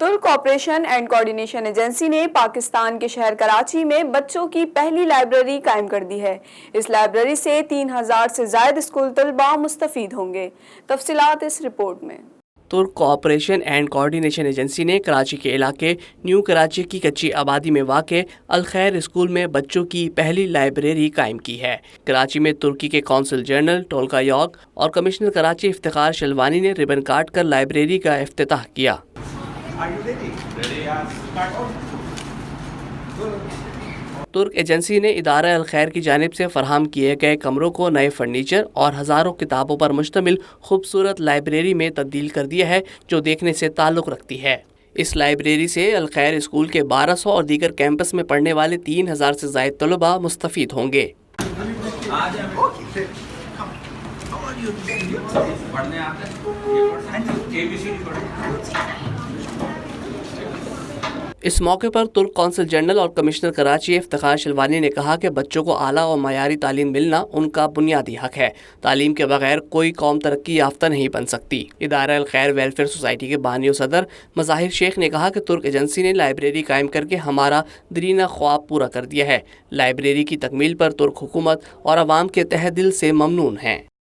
ترک cooperation and coordination agency نے پاکستان کے شہر کراچی میں بچوں کی پہلی لائبریری قائم کر دی ہے۔ اس لائبریری سے 3000 سے زائد اسکول طلباء مستفید ہوں گے۔ تفصیلات اس رپورٹ میں۔ ترک کوآپریشن اینڈ کوآرڈینیشن ایجنسی نے کراچی کے علاقے نیو کراچی کی کچی آبادی میں واقع الخیر اسکول میں بچوں کی پہلی لائبریری قائم کی ہے۔ کراچی میں ترکی کے قونصل جنرل ٹولکا یوگ اور کمشنر کراچی افتخار شلوانی نے ربن کاٹ کر لائبریری کا افتتاح کیا۔ ترک ایجنسی نے ادارہ الخیر کی جانب سے فراہم کیے گئے کمروں کو نئے فرنیچر اور ہزاروں کتابوں پر مشتمل خوبصورت لائبریری میں تبدیل کر دیا ہے، جو دیکھنے سے تعلق رکھتی ہے۔ اس لائبریری سے الخیر اسکول کے 1200 اور دیگر کیمپس میں پڑھنے والے 3000 سے زائد طلباء مستفید ہوں گے۔ اس موقع پر ترک قونصل جنرل اور کمشنر کراچی افتخار شلوانی نے کہا کہ بچوں کو اعلیٰ اور معیاری تعلیم ملنا ان کا بنیادی حق ہے۔ تعلیم کے بغیر کوئی قوم ترقی یافتہ نہیں بن سکتی۔ ادارہ الخیر ویلفیئر سوسائٹی کے بانی و صدر مظاہر شیخ نے کہا کہ ترک ایجنسی نے لائبریری قائم کر کے ہمارا دیرینہ خواب پورا کر دیا ہے۔ لائبریری کی تکمیل پر ترک حکومت اور عوام کے تہہ دل سے ممنون ہیں۔